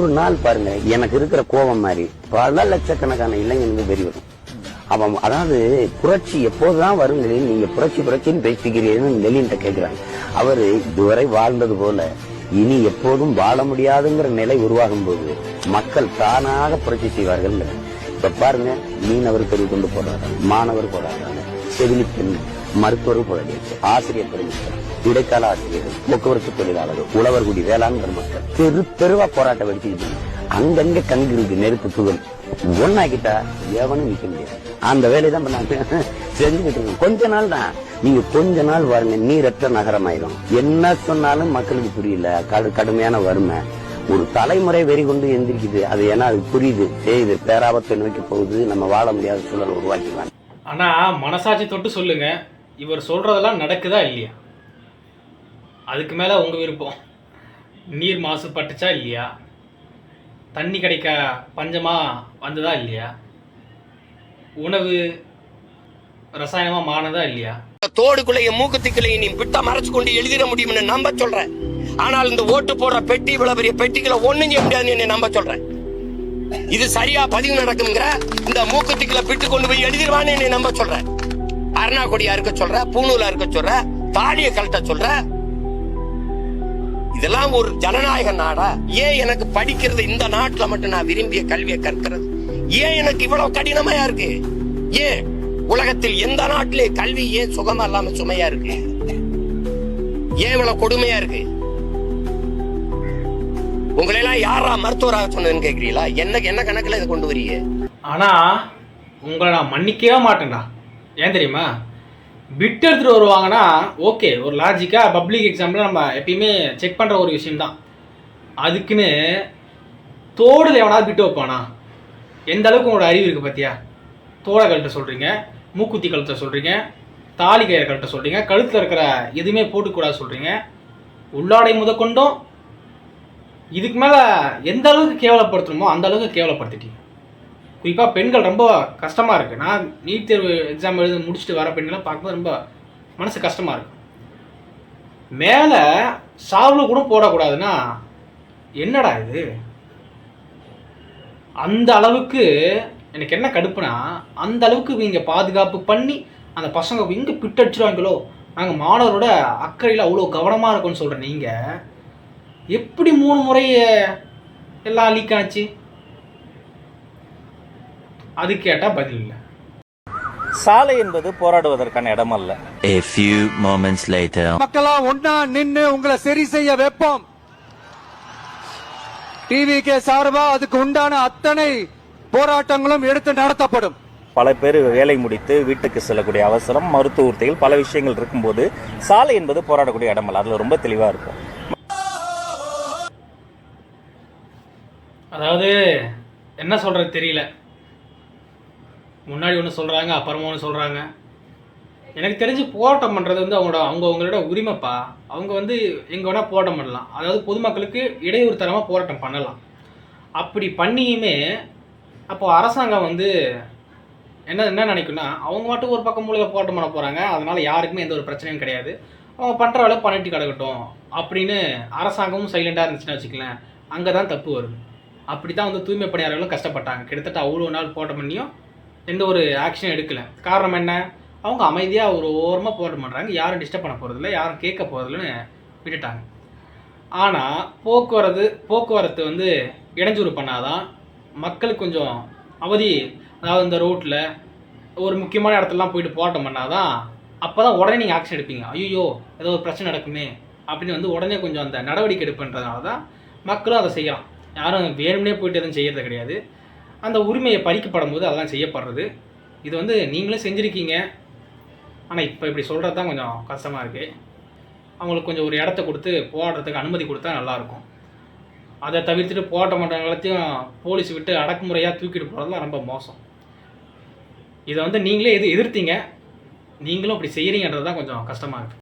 ஒரு நாள் பாருங்க, எனக்கு இருக்கிற கோபம் மாதிரி பல லட்சக்கணக்கான இளைஞர்கள் வெறி வரும். அவன் அதாவது புரட்சி எப்போதுதான் வரும் நிலையில் நீங்க புரட்சின்னு பேசிக்கிறீங்கன்னு நெல்லின்ட்ட கேட்கிறாங்க. அவரு இதுவரை வாழ்ந்தது போல இனி எப்போதும் வாழ முடியாதுங்கிற நிலை உருவாகும் போது மக்கள் தானாக புரட்சி செய்வார்கள். இப்ப பாருங்க, மீனவர் பெரிய கொண்டு போராடுறாங்க, மாணவர் போராடுறாங்க, செவிலி பெண், மருத்துவர் போராடியாச்சு, ஆசிரியர் பெருமக்கள், இடைக்கால ஆசிரியர்கள், போக்குவரத்து தொழிலாளர்கள், உழவர்குடி, வேளாண் பெருமக்கள் தெருவா போராட்டம் வெடிச்சுக்கிட்டு அங்கங்க கங்கு இருக்கு, நெருப்பு துகள் ஒன்னாக்கிட்டா எவனும் நிக்க முடியாது. அந்த வேலையை தான் செஞ்சுக்கிட்டு இருக்கோம். கொஞ்ச நாள் தான், நீங்க கொஞ்ச நாள் பாருங்க, நீரற்ற நகரமாயிரும். என்ன சொன்னாலும் மக்களுக்கு புரியல, கடுமையான வறுமை, ஒரு தலைமுறை வெறி கொண்டு எந்திரிக்குது. அது ஏன்னா அது புரியுது, செய்யுது, பேராபத்தை நோக்கி போகுது, நம்ம வாழ முடியாத சூழல் உருவாக்கிடுவாங்க. ஆனா மனசாட்சி தொட்டு சொல்லுங்க, இவர் சொல்றதெல்லாம் நடக்குதா இல்லையா? அதுக்கு மேல உங்க விருப்பம். நீர் மாசுபட்டுச்சா இல்லையா? தண்ணி கிடைக்க பஞ்சமா வந்ததா இல்லையா? உணவு ரசாயனமா மானதா இல்லையா? தோடுக்குள்ளைய மூக்கத்துக்குள்ளைய நீ பிட்டா மறைச்சு கொண்டு எழுதிட முடியும்னு நம்ப சொல்றேன். ஆனால் இந்த ஓட்டு போடுற பெட்டி, இவ்வளவு பெரிய பெட்டிகளை ஒண்ணும் செய்ய முடியாதுன்னு நம்ப சொல்றேன். இது சரியா பதிவு நடக்குங்கிற இந்த மூக்கத்துக்குள்ள பிட்டு கொண்டு போய் எழுதிடுவான்னு நம்ப சொல்றேன். அருணாக்கொடியா இருக்க சொல்ற, பூணூலா இருக்க சொல்ற, தாலிய கழட்ட சொல்ற. இதெல்லாம் ஒரு ஜனநாயக நாடா? ஏன் எனக்கு படிக்கிறது இந்த நாட்டுல மட்டும் நான் விரும்பிய கல்வியை கற்கிறது ஏன் எனக்கு இவ்வளவு கடினமையா இருக்கு? ஏன் உலகத்தில் எந்த நாட்டிலே கல்வி ஏன் சுகமா இல்லாம சுமையா இருக்கு? ஏன் இவ்வளவு கொடுமையா இருக்கு? உங்களெல்லாம் யாரா மருத்துவராக சொன்னதுன்னு கேக்குறீங்களா? என்ன கணக்குல இதை கொண்டு வரீங்க? ஆனா உங்களை நான் மன்னிக்கவே மாட்டேன்டா. ஏன் தெரியுமா? பிட் எடுத்துட்டு வருவாங்கன்னா ஓகே, ஒரு லாஜிக்கா பப்ளிக் எக்ஸாம்ல நம்ம எப்பயுமே செக் பண்ற ஒரு விஷயம் தான். அதுக்குன்னு தோடுல எவனாவது பிட்டு வைப்பானா? எந்த அளவுக்கு உங்களோட அறிவு இருக்கு பாத்தியா? தோடை கழட்ட சொல்றீங்க, மூக்குத்தி கழுத்த சொல்றீங்க, தாலி கயிறை கழட்ட சொல்றீங்க, கழுத்துல இருக்கிற எதுவுமே போட்டுக்கூடாது சொல்றீங்க, உள்ளாடை முதற்கொண்டும். இதுக்கு மேல எந்த அளவுக்கு கேவலப்படுத்தணுமோ அந்த அளவுக்கு கேவலப்படுத்திட்டீங்க. குறிப்பாக பெண்கள் ரொம்ப கஷ்டமாக இருக்குது. நான் நீட் தேர்வு எக்ஸாம் எழுதி முடிச்சுட்டு வர பெண்கள்லாம் பார்க்கும்போது ரொம்ப மனசு கஷ்டமாக இருக்கு. மேலே சாவில் கூட போடக்கூடாதுன்னா என்னடா இது? அந்த அளவுக்கு எனக்கு என்ன கடுப்புனா, அந்த அளவுக்கு நீங்கள் பாதுகாப்பு பண்ணி அந்த பசங்க இங்கே பிட்டடிச்சிருவாங்களோ, நாங்கள் மாணவரோட அக்கறையில் அவ்வளோ கவனமாக இருக்கோன்னு சொல்கிறேன். நீங்கள் எப்படி 3 முறை எல்லாம் லீக் ஆச்சு? அது கேட்டா பதில் இல்லை. சாலை என்பது போராடுவதற்கான இடம் அல்ல. A few moments later. மக்களா ஒன்னா நின்னு உங்களை சரி செய்ய வைப்போம். டிவிகே சார்பா அதுக்கு உண்டான அத்தனை போராட்டங்களும் எடுத்து நடத்தப்படும். பல பேர் வேலை முடித்து வீட்டுக்கு செல்லக்கூடிய அவசரம், மருத்துவ உறுதிகள், பல விஷயங்கள் இருக்கும்போது சாலை என்பது போராடக்கூடிய இடம் அல்ல. அதுல ரொம்ப தெளிவா இருக்கும். அதாவது என்ன சொல்றது தெரியல. முன்னாடி ஒன்று சொல்கிறாங்க, அப்புறமா ஒன்று சொல்கிறாங்க. எனக்கு தெரிஞ்சு போராட்டம் பண்ணுறது வந்து அவங்களோட உரிமைப்பா. அவங்க வந்து எங்கே வேணால் போராட்டம் பண்ணலாம். அதாவது பொதுமக்களுக்கு இடையூறு தரமாக போராட்டம் பண்ணலாம். அப்படி பண்ணியுமே அப்போது அரசாங்கம் வந்து என்ன நினைக்குன்னா, அவங்க மட்டும் ஒரு பக்கம் மூலையில் போராட்டம் பண்ண போகிறாங்க, அதனால் யாருக்குமே எந்த ஒரு பிரச்சனையும் கிடையாது, அவங்க பண்ணுற வேலை பண்ணிட்டு கிடக்கட்டும் அப்படின்னு அரசாங்கமும் சைலண்டாக இருந்துச்சுன்னா வச்சுக்கலாம். அங்கே தான் தப்பு வருது. அப்படி தான் வந்து தூய்மை பணியாளர்களும் கஷ்டப்பட்டாங்க. கிட்டத்தட்ட அவ்வளோ நாள் போராட்டம் பண்ணியும் எந்த ஒரு ஆக்ஷனும் எடுக்கலை. காரணம் என்ன? அவங்க அமைதியாக ஒரு ஓரமாக போராட்டம் பண்ணுறாங்க, யாரும் டிஸ்டர்ப் பண்ண போகிறதில்ல, யாரும் கேட்க போகிறதில்லன்னு விட்டுட்டாங்க. ஆனால் போக்குவரத்து வந்து இடைஞ்சூறு பண்ணாதான் மக்களுக்கு கொஞ்சம் அவதி. அதாவது இந்த ரோட்டில் ஒரு முக்கியமான இடத்துலலாம் போயிட்டு போராட்டம் பண்ணாதான் அப்போ தான் உடனே நீங்கள் ஆக்ஷன் எடுப்பீங்க. ஐயோ ஏதோ ஒரு பிரச்சனை நடக்குமே அப்படின்னு வந்து உடனே கொஞ்சம் அந்த நடவடிக்கை எடுப்புன்றதுனால தான் மக்களும் அதை செய்யலாம். யாரும் வேணும்னே போயிட்டு எதுவும் செய்யறது கிடையாது. அந்த உரிமையை பறிக்கப்படும் போது அதெல்லாம் செய்யப்படுறது. இது வந்து நீங்களும் செஞ்சுருக்கீங்க. ஆனால் இப்போ இப்படி சொல்கிறது தான் கொஞ்சம் கஷ்டமாக இருக்குது. அவங்களுக்கு கொஞ்சம் ஒரு இடத்த கொடுத்து போராட்டத்துக்கு அனுமதி கொடுத்தா நல்லாயிருக்கும். அதை தவிர்த்துட்டு போராட்டம் பண்ணுறவங்களத்தையும் போலீஸ் விட்டு அடக்குமுறையாக தூக்கிட்டு போகிறதுலாம் ரொம்ப மோசம். இதை வந்து நீங்களே எதிர்த்தீங்க, நீங்களும் அப்படி செய்கிறீங்கன்றது தான் கொஞ்சம் கஷ்டமாக இருக்குது.